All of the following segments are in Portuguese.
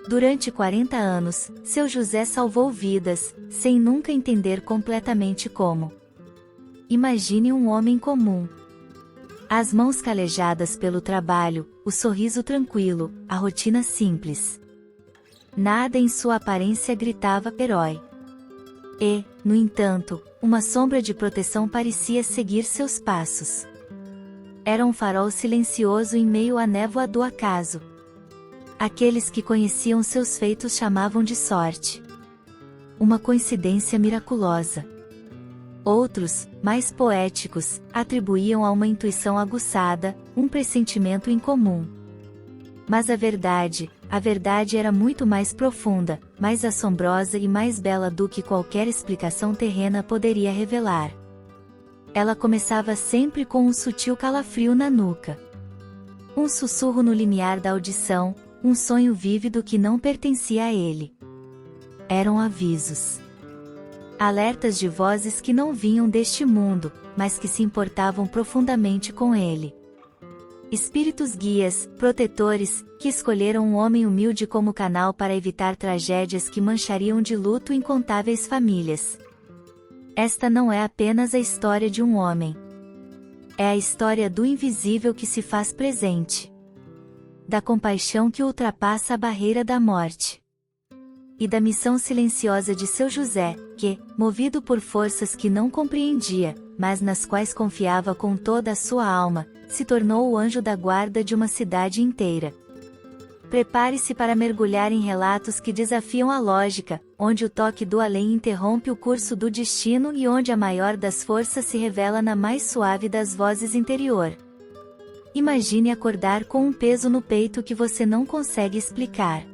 Durante 40 anos, seu José salvou vidas, sem nunca entender completamente como. Imagine um homem comum. As mãos calejadas pelo trabalho, o sorriso tranquilo, a rotina simples. Nada em sua aparência gritava herói. E, no entanto, uma sombra de proteção parecia seguir seus passos. Era um farol silencioso em meio à névoa do acaso. Aqueles que conheciam seus feitos chamavam de sorte. Uma coincidência miraculosa. Outros, mais poéticos, atribuíam a uma intuição aguçada, um pressentimento incomum. Mas a verdade era muito mais profunda, mais assombrosa e mais bela do que qualquer explicação terrena poderia revelar. Ela começava sempre com um sutil calafrio na nuca. Um sussurro no limiar da audição, um sonho vívido que não pertencia a ele. Eram avisos. Alertas de vozes que não vinham deste mundo, mas que se importavam profundamente com ele. Espíritos guias, protetores, que escolheram um homem humilde como canal para evitar tragédias que manchariam de luto incontáveis famílias. Esta não é apenas a história de um homem. É a história do invisível que se faz presente. Da compaixão que ultrapassa a barreira da morte. E da missão silenciosa de seu José, que, movido por forças que não compreendia, mas nas quais confiava com toda a sua alma, se tornou o anjo da guarda de uma cidade inteira. Prepare-se para mergulhar em relatos que desafiam a lógica, onde o toque do além interrompe o curso do destino e onde a maior das forças se revela na mais suave das vozes interior. Imagine acordar com um peso no peito que você não consegue explicar.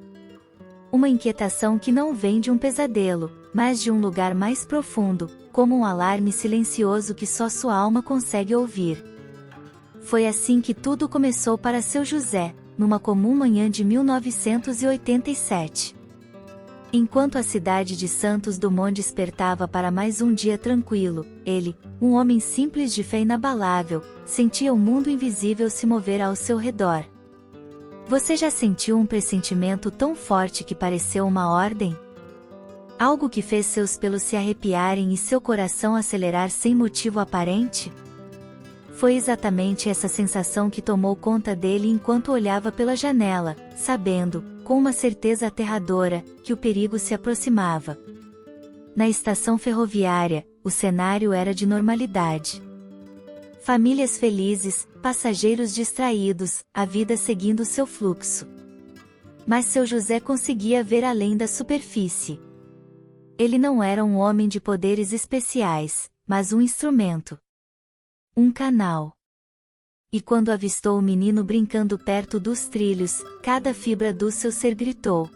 Uma inquietação que não vem de um pesadelo, mas de um lugar mais profundo, como um alarme silencioso que só sua alma consegue ouvir. Foi assim que tudo começou para seu José, numa comum manhã de 1987. Enquanto a cidade de Santos Dumont despertava para mais um dia tranquilo, ele, um homem simples de fé inabalável, sentia o mundo invisível se mover ao seu redor. Você já sentiu um pressentimento tão forte que pareceu uma ordem? Algo que fez seus pelos se arrepiarem e seu coração acelerar sem motivo aparente? Foi exatamente essa sensação que tomou conta dele enquanto olhava pela janela, sabendo, com uma certeza aterradora, que o perigo se aproximava. Na estação ferroviária, o cenário era de normalidade. Famílias felizes, passageiros distraídos, a vida seguindo seu fluxo. Mas seu José conseguia ver além da superfície. Ele não era um homem de poderes especiais, mas um instrumento. Um canal. E quando avistou o menino brincando perto dos trilhos, cada fibra do seu ser gritou.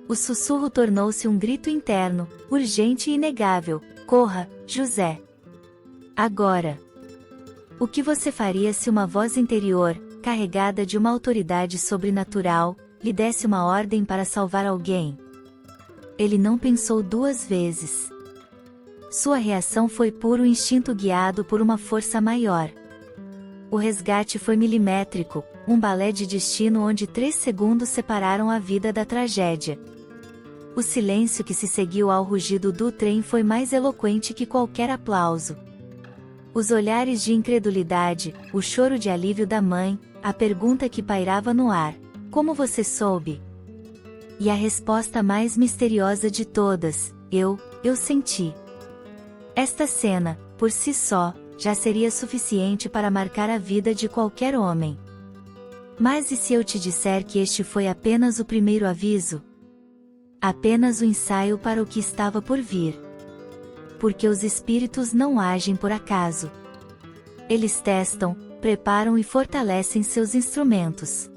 O sussurro tornou-se um grito interno, urgente e inegável: corra, José! Agora! O que você faria se uma voz interior, carregada de uma autoridade sobrenatural, lhe desse uma ordem para salvar alguém? Ele não pensou duas vezes. Sua reação foi puro instinto guiado por uma força maior. O resgate foi milimétrico, um balé de destino onde 3 segundos separaram a vida da tragédia. O silêncio que se seguiu ao rugido do trem foi mais eloquente que qualquer aplauso. Os olhares de incredulidade, o choro de alívio da mãe, a pergunta que pairava no ar: como você soube? E a resposta mais misteriosa de todas: eu senti. Esta cena, por si só, já seria suficiente para marcar a vida de qualquer homem. Mas e se eu te disser que este foi apenas o primeiro aviso? Apenas o ensaio para o que estava por vir. Porque os espíritos não agem por acaso. Eles testam, preparam e fortalecem seus instrumentos.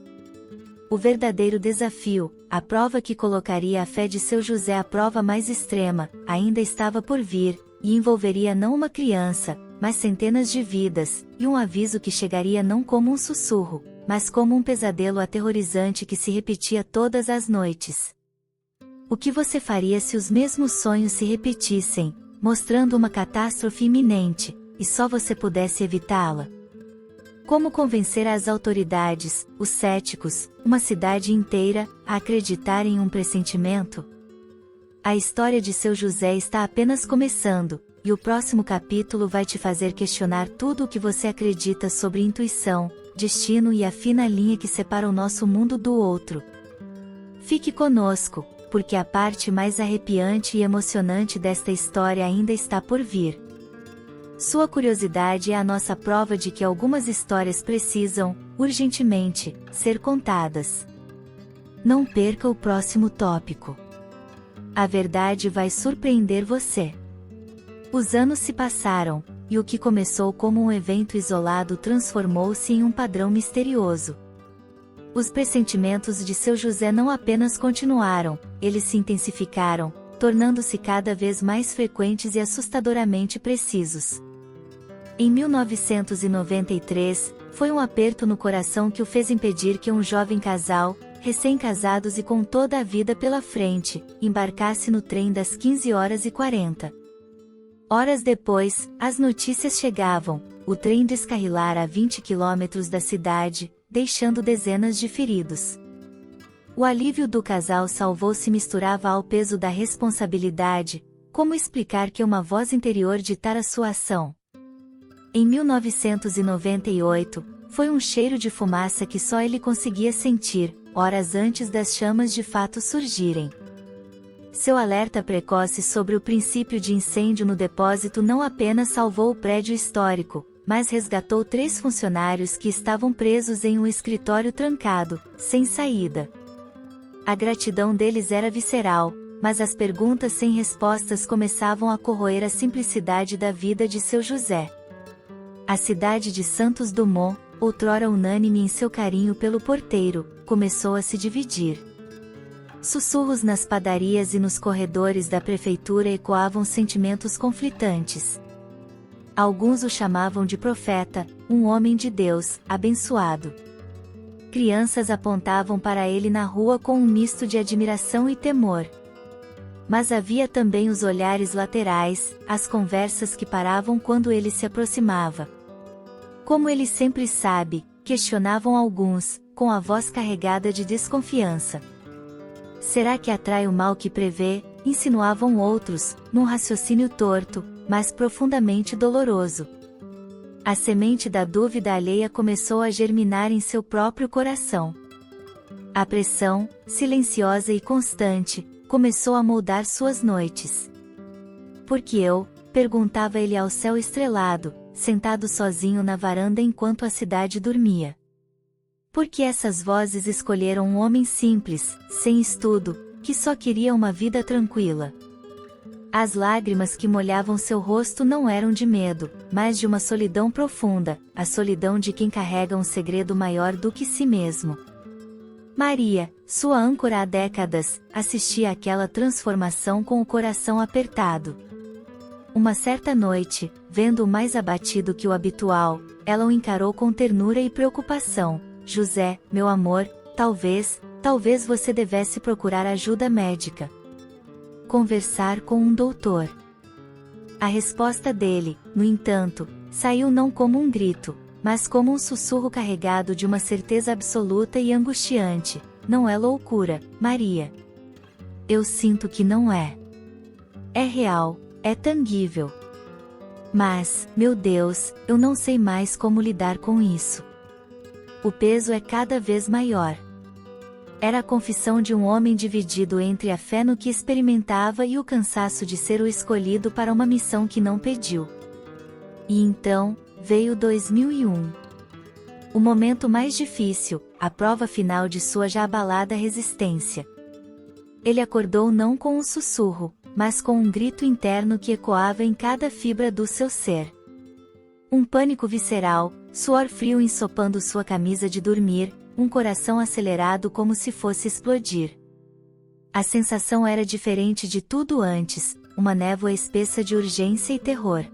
O verdadeiro desafio, a prova que colocaria a fé de seu José à prova mais extrema, ainda estava por vir, e envolveria não uma criança, mas centenas de vidas, e um aviso que chegaria não como um sussurro, mas como um pesadelo aterrorizante que se repetia todas as noites. O que você faria se os mesmos sonhos se repetissem, mostrando uma catástrofe iminente, e só você pudesse evitá-la? Como convencer as autoridades, os céticos, uma cidade inteira, a acreditar em um pressentimento? A história de seu José está apenas começando, e o próximo capítulo vai te fazer questionar tudo o que você acredita sobre intuição, destino e a fina linha que separa o nosso mundo do outro. Fique conosco, porque a parte mais arrepiante e emocionante desta história ainda está por vir. Sua curiosidade é a nossa prova de que algumas histórias precisam, urgentemente, ser contadas. Não perca o próximo tópico. A verdade vai surpreender você. Os anos se passaram, e o que começou como um evento isolado transformou-se em um padrão misterioso. Os pressentimentos de seu José não apenas continuaram, eles se intensificaram, tornando-se cada vez mais frequentes e assustadoramente precisos. Em 1993, foi um aperto no coração que o fez impedir que um jovem casal, recém-casados e com toda a vida pela frente, embarcasse no trem das 15h40. Horas depois, as notícias chegavam: o trem descarrilara a 20 quilômetros da cidade, deixando dezenas de feridos. O alívio do casal salvou se misturava ao peso da responsabilidade. Como explicar que uma voz interior ditara sua ação? Em 1998, foi um cheiro de fumaça que só ele conseguia sentir, horas antes das chamas de fato surgirem. Seu alerta precoce sobre o princípio de incêndio no depósito não apenas salvou o prédio histórico, mas resgatou 3 funcionários que estavam presos em um escritório trancado, sem saída. A gratidão deles era visceral, mas as perguntas sem respostas começavam a corroer a simplicidade da vida de seu José. A cidade de Santos Dumont, outrora unânime em seu carinho pelo porteiro, começou a se dividir. Sussurros nas padarias e nos corredores da prefeitura ecoavam sentimentos conflitantes. Alguns o chamavam de profeta, um homem de Deus, abençoado. Crianças apontavam para ele na rua com um misto de admiração e temor. Mas havia também os olhares laterais, as conversas que paravam quando ele se aproximava. Como ele sempre sabe, questionavam alguns, com a voz carregada de desconfiança. Será que atrai o mal que prevê? Insinuavam outros, num raciocínio torto, mas profundamente doloroso. A semente da dúvida alheia começou a germinar em seu próprio coração. A pressão, silenciosa e constante, começou a moldar suas noites. Por que eu? Perguntava ele ao céu estrelado, sentado sozinho na varanda enquanto a cidade dormia. Por que essas vozes escolheram um homem simples, sem estudo, que só queria uma vida tranquila? As lágrimas que molhavam seu rosto não eram de medo, mas de uma solidão profunda, a solidão de quem carrega um segredo maior do que si mesmo. Maria, sua âncora há décadas, assistia àquela transformação com o coração apertado. Uma certa noite, vendo-o mais abatido que o habitual, ela o encarou com ternura e preocupação. José, meu amor, talvez você devesse procurar ajuda médica. Conversar com um doutor. A resposta dele, no entanto, saiu não como um grito, mas como um sussurro carregado de uma certeza absoluta e angustiante. Não é loucura, Maria. Eu sinto que não é. É real, é tangível. Mas, meu Deus, eu não sei mais como lidar com isso. O peso é cada vez maior. Era a confissão de um homem dividido entre a fé no que experimentava e o cansaço de ser o escolhido para uma missão que não pediu. E então, veio 2001. O momento mais difícil, a prova final de sua já abalada resistência. Ele acordou não com um sussurro, mas com um grito interno que ecoava em cada fibra do seu ser. Um pânico visceral, suor frio ensopando sua camisa de dormir, um coração acelerado como se fosse explodir. A sensação era diferente de tudo antes, uma névoa espessa de urgência e terror.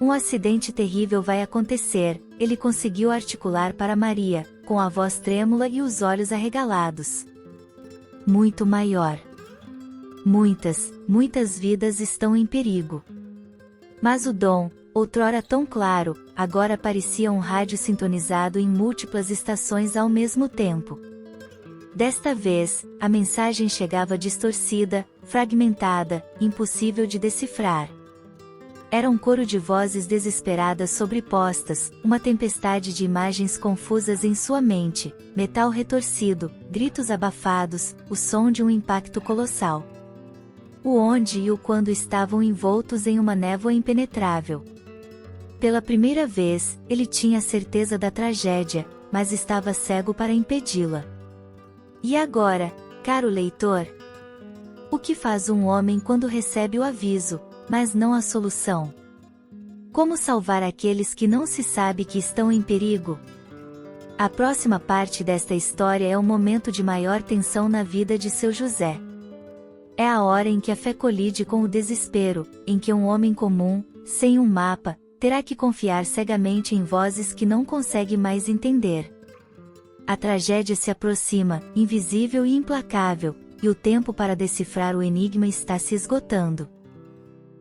Um acidente terrível vai acontecer, ele conseguiu articular para Maria, com a voz trêmula e os olhos arregalados. Muito maior. Muitas vidas estão em perigo. Mas o dom, outrora tão claro, agora parecia um rádio sintonizado em múltiplas estações ao mesmo tempo. Desta vez, a mensagem chegava distorcida, fragmentada, impossível de decifrar. Era um coro de vozes desesperadas sobrepostas, uma tempestade de imagens confusas em sua mente, metal retorcido, gritos abafados, o som de um impacto colossal. O onde e o quando estavam envoltos em uma névoa impenetrável. Pela primeira vez, ele tinha a certeza da tragédia, mas estava cego para impedi-la. E agora, caro leitor? O que faz um homem quando recebe o aviso, mas não a solução? Como salvar aqueles que não se sabe que estão em perigo? A próxima parte desta história é o momento de maior tensão na vida de seu José. É a hora em que a fé colide com o desespero, em que um homem comum, sem um mapa, terá que confiar cegamente em vozes que não consegue mais entender. A tragédia se aproxima, invisível e implacável, e o tempo para decifrar o enigma está se esgotando.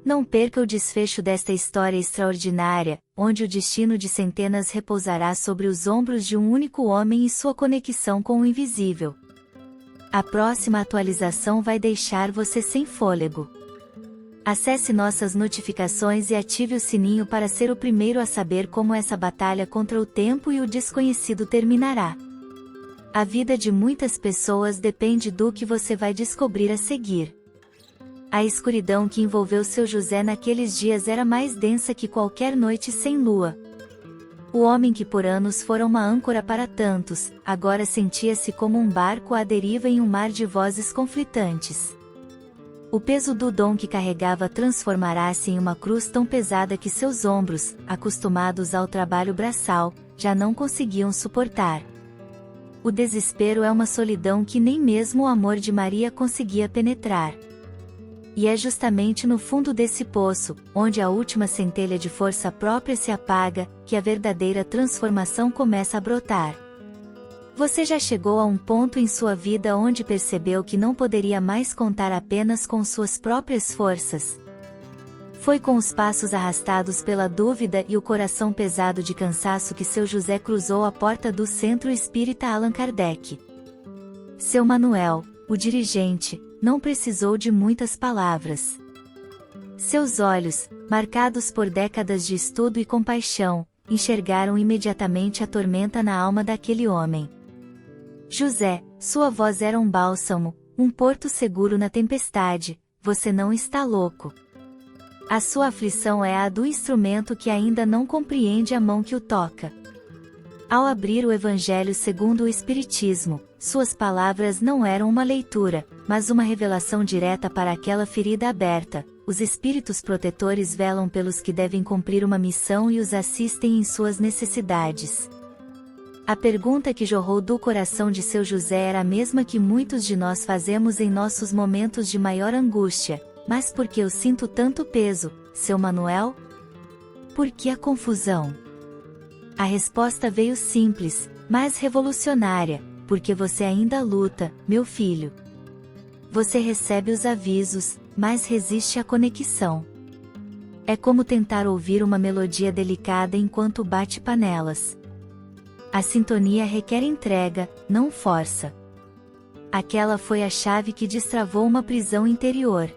Não perca o desfecho desta história extraordinária, onde o destino de centenas repousará sobre os ombros de um único homem e sua conexão com o invisível. A próxima atualização vai deixar você sem fôlego. Acesse nossas notificações e ative o sininho para ser o primeiro a saber como essa batalha contra o tempo e o desconhecido terminará. A vida de muitas pessoas depende do que você vai descobrir a seguir. A escuridão que envolveu seu José naqueles dias era mais densa que qualquer noite sem lua. O homem que por anos fora uma âncora para tantos, agora sentia-se como um barco à deriva em um mar de vozes conflitantes. O peso do dom que carregava transformará-se em uma cruz tão pesada que seus ombros, acostumados ao trabalho braçal, já não conseguiam suportar. O desespero é uma solidão que nem mesmo o amor de Maria conseguia penetrar. E é justamente no fundo desse poço, onde a última centelha de força própria se apaga, que a verdadeira transformação começa a brotar. Você já chegou a um ponto em sua vida onde percebeu que não poderia mais contar apenas com suas próprias forças? Foi com os passos arrastados pela dúvida e o coração pesado de cansaço que seu José cruzou a porta do Centro Espírita Allan Kardec. Seu Manuel, o dirigente, não precisou de muitas palavras. Seus olhos, marcados por décadas de estudo e compaixão, enxergaram imediatamente a tormenta na alma daquele homem. José, sua voz era um bálsamo, um porto seguro na tempestade, você não está louco. A sua aflição é a do instrumento que ainda não compreende a mão que o toca. Ao abrir o Evangelho segundo o Espiritismo, suas palavras não eram uma leitura, mas uma revelação direta para aquela ferida aberta. Os espíritos protetores velam pelos que devem cumprir uma missão e os assistem em suas necessidades. A pergunta que jorrou do coração de seu José era a mesma que muitos de nós fazemos em nossos momentos de maior angústia: mas por que eu sinto tanto peso, seu Manuel? Por que a confusão? A resposta veio simples, mas revolucionária: porque você ainda luta, meu filho. Você recebe os avisos, mas resiste à conexão. É como tentar ouvir uma melodia delicada enquanto bate panelas. A sintonia requer entrega, não força. Aquela foi a chave que destravou uma prisão interior.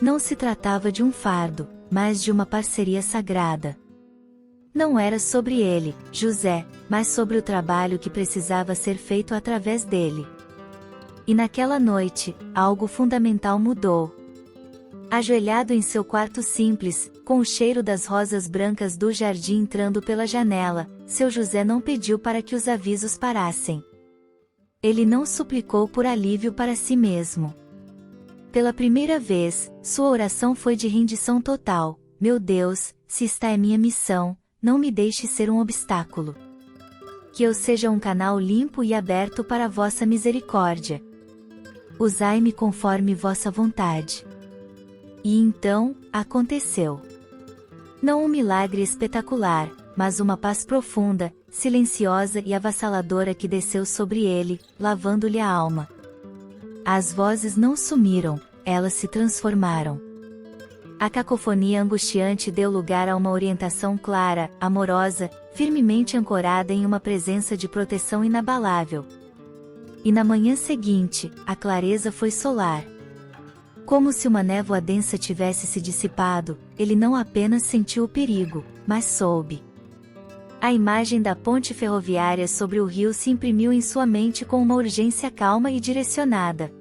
Não se tratava de um fardo, mas de uma parceria sagrada. Não era sobre ele, José, mas sobre o trabalho que precisava ser feito através dele. E naquela noite, algo fundamental mudou. Ajoelhado em seu quarto simples, com o cheiro das rosas brancas do jardim entrando pela janela, seu José não pediu para que os avisos parassem. Ele não suplicou por alívio para si mesmo. Pela primeira vez, sua oração foi de rendição total: meu Deus, se esta é minha missão, não me deixe ser um obstáculo. Que eu seja um canal limpo e aberto para vossa misericórdia. Usai-me conforme vossa vontade. E então, aconteceu. Não um milagre espetacular, mas uma paz profunda, silenciosa e avassaladora que desceu sobre ele, lavando-lhe a alma. As vozes não sumiram, elas se transformaram. A cacofonia angustiante deu lugar a uma orientação clara, amorosa, firmemente ancorada em uma presença de proteção inabalável. E na manhã seguinte, a clareza foi solar. Como se uma névoa densa tivesse se dissipado, ele não apenas sentiu o perigo, mas soube. A imagem da ponte ferroviária sobre o rio se imprimiu em sua mente com uma urgência calma e direcionada.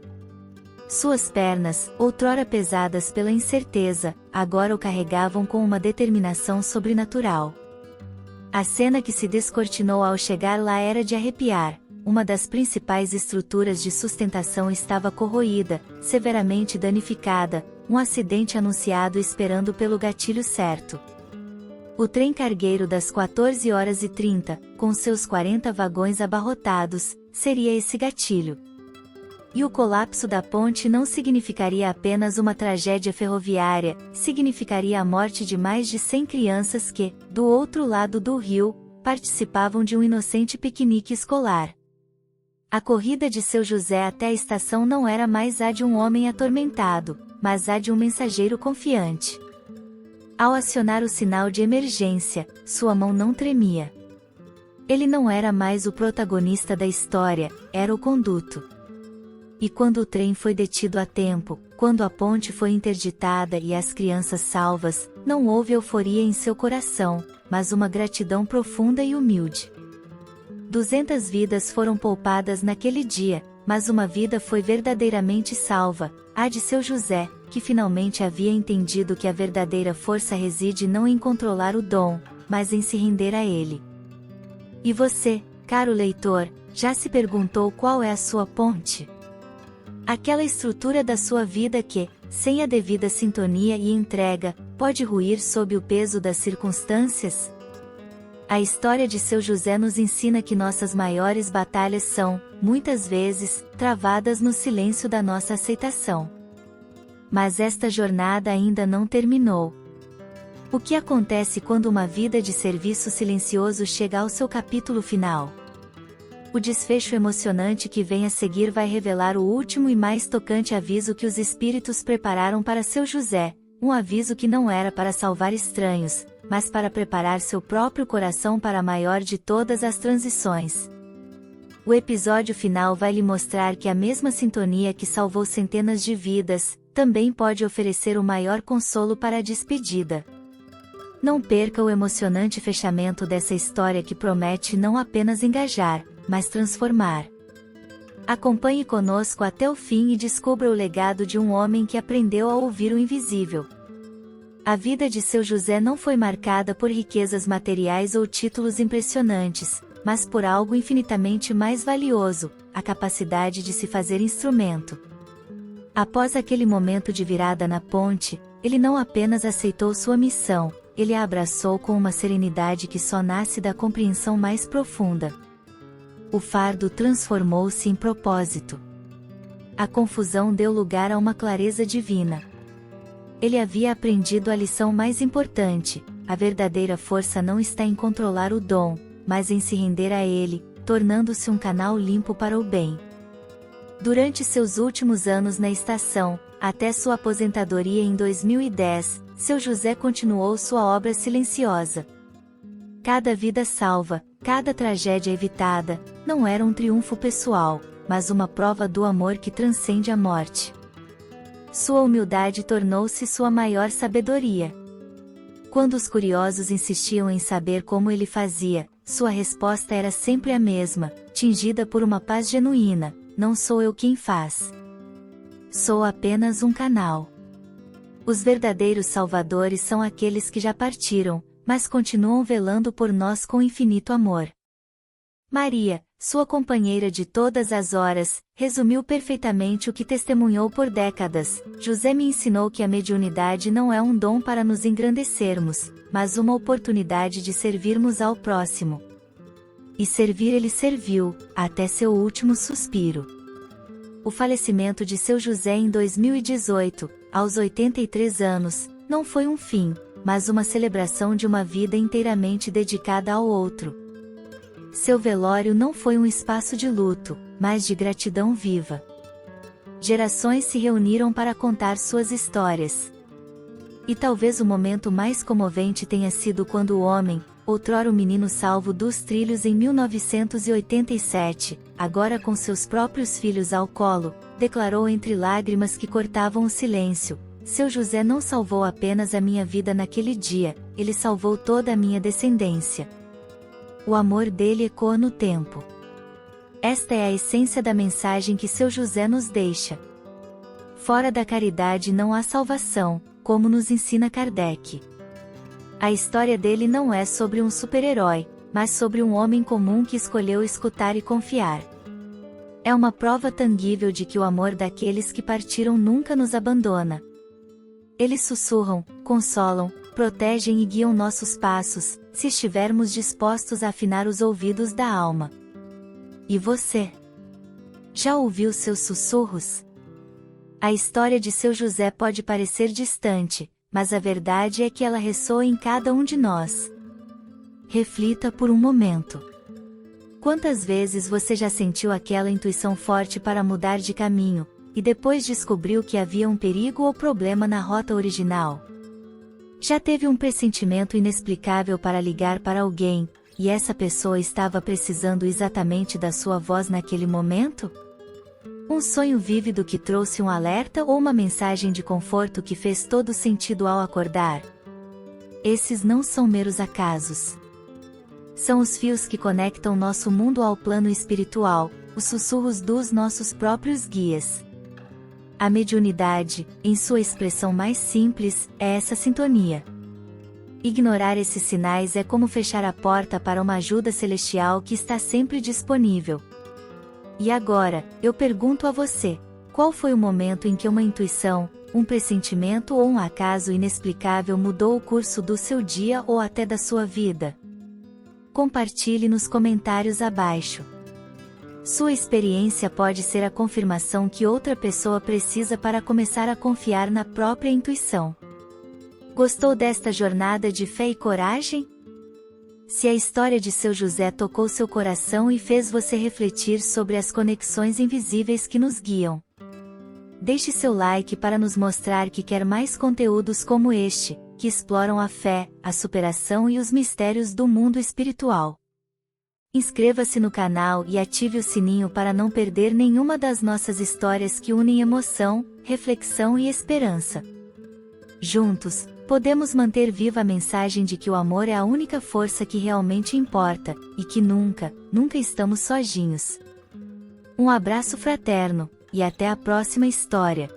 Suas pernas, outrora pesadas pela incerteza, agora o carregavam com uma determinação sobrenatural. A cena que se descortinou ao chegar lá era de arrepiar. Uma das principais estruturas de sustentação estava corroída, severamente danificada, um acidente anunciado esperando pelo gatilho certo. O trem cargueiro das 14h30, com seus 40 vagões abarrotados, seria esse gatilho. E o colapso da ponte não significaria apenas uma tragédia ferroviária, significaria a morte de mais de 100 crianças que, do outro lado do rio, participavam de um inocente piquenique escolar. A corrida de seu José até a estação não era mais a de um homem atormentado, mas a de um mensageiro confiante. Ao acionar o sinal de emergência, sua mão não tremia. Ele não era mais o protagonista da história, era o conduto. E quando o trem foi detido a tempo, quando a ponte foi interditada e as crianças salvas, não houve euforia em seu coração, mas uma gratidão profunda e humilde. 200 vidas foram poupadas naquele dia, mas uma vida foi verdadeiramente salva, a de seu José, que finalmente havia entendido que a verdadeira força reside não em controlar o dom, mas em se render a ele. E você, caro leitor, já se perguntou qual é a sua ponte? Aquela estrutura da sua vida que, sem a devida sintonia e entrega, pode ruir sob o peso das circunstâncias? A história de seu José nos ensina que nossas maiores batalhas são, muitas vezes, travadas no silêncio da nossa aceitação. Mas esta jornada ainda não terminou. O que acontece quando uma vida de serviço silencioso chega ao seu capítulo final? O desfecho emocionante que vem a seguir vai revelar o último e mais tocante aviso que os espíritos prepararam para seu José, um aviso que não era para salvar estranhos, mas para preparar seu próprio coração para a maior de todas as transições. O episódio final vai lhe mostrar que a mesma sintonia que salvou centenas de vidas, também pode oferecer o maior consolo para a despedida. Não perca o emocionante fechamento dessa história que promete não apenas engajar, mas transformar. Acompanhe conosco até o fim e descubra o legado de um homem que aprendeu a ouvir o invisível. A vida de seu José não foi marcada por riquezas materiais ou títulos impressionantes, mas por algo infinitamente mais valioso, a capacidade de se fazer instrumento. Após aquele momento de virada na ponte, ele não apenas aceitou sua missão, ele a abraçou com uma serenidade que só nasce da compreensão mais profunda. O fardo transformou-se em propósito. A confusão deu lugar a uma clareza divina. Ele havia aprendido a lição mais importante: a verdadeira força não está em controlar o dom, mas em se render a ele, tornando-se um canal limpo para o bem. Durante seus últimos anos na estação, até sua aposentadoria em 2010, seu José continuou sua obra silenciosa. Cada vida salva, cada tragédia evitada, não era um triunfo pessoal, mas uma prova do amor que transcende a morte. Sua humildade tornou-se sua maior sabedoria. Quando os curiosos insistiam em saber como ele fazia, sua resposta era sempre a mesma, tingida por uma paz genuína: não sou eu quem faz. Sou apenas um canal. Os verdadeiros salvadores são aqueles que já partiram, mas continuam velando por nós com infinito amor. Maria, sua companheira de todas as horas, resumiu perfeitamente o que testemunhou por décadas: José me ensinou que a mediunidade não é um dom para nos engrandecermos, mas uma oportunidade de servirmos ao próximo. E servir ele serviu, até seu último suspiro. O falecimento de seu José em 2018, aos 83 anos, não foi um fim, mas uma celebração de uma vida inteiramente dedicada ao outro. Seu velório não foi um espaço de luto, mas de gratidão viva. Gerações se reuniram para contar suas histórias. E talvez o momento mais comovente tenha sido quando o homem, outrora o menino salvo dos trilhos em 1987, agora com seus próprios filhos ao colo, declarou entre lágrimas que cortavam o silêncio: "Seu José não salvou apenas a minha vida naquele dia, ele salvou toda a minha descendência." O amor dele ecoa no tempo. Esta é a essência da mensagem que seu José nos deixa. Fora da caridade não há salvação, como nos ensina Kardec. A história dele não é sobre um super-herói, mas sobre um homem comum que escolheu escutar e confiar. É uma prova tangível de que o amor daqueles que partiram nunca nos abandona. Eles sussurram, consolam, protegem e guiam nossos passos, se estivermos dispostos a afinar os ouvidos da alma. E você? Já ouviu seus sussurros? A história de seu José pode parecer distante, mas a verdade é que ela ressoa em cada um de nós. Reflita por um momento. Quantas vezes você já sentiu aquela intuição forte para mudar de caminho, e depois descobriu que havia um perigo ou problema na rota original? Já teve um pressentimento inexplicável para ligar para alguém, e essa pessoa estava precisando exatamente da sua voz naquele momento? Um sonho vívido que trouxe um alerta ou uma mensagem de conforto que fez todo sentido ao acordar? Esses não são meros acasos. São os fios que conectam nosso mundo ao plano espiritual, os sussurros dos nossos próprios guias. A mediunidade, em sua expressão mais simples, é essa sintonia. Ignorar esses sinais é como fechar a porta para uma ajuda celestial que está sempre disponível. E agora, eu pergunto a você: qual foi o momento em que uma intuição, um pressentimento ou um acaso inexplicável mudou o curso do seu dia ou até da sua vida? Compartilhe nos comentários abaixo. Sua experiência pode ser a confirmação que outra pessoa precisa para começar a confiar na própria intuição. Gostou desta jornada de fé e coragem? Se a história de seu José tocou seu coração e fez você refletir sobre as conexões invisíveis que nos guiam, deixe seu like para nos mostrar que quer mais conteúdos como este, que exploram a fé, a superação e os mistérios do mundo espiritual. Inscreva-se no canal e ative o sininho para não perder nenhuma das nossas histórias que unem emoção, reflexão e esperança. Juntos, podemos manter viva a mensagem de que o amor é a única força que realmente importa, e que nunca, nunca estamos sozinhos. Um abraço fraterno, e até a próxima história.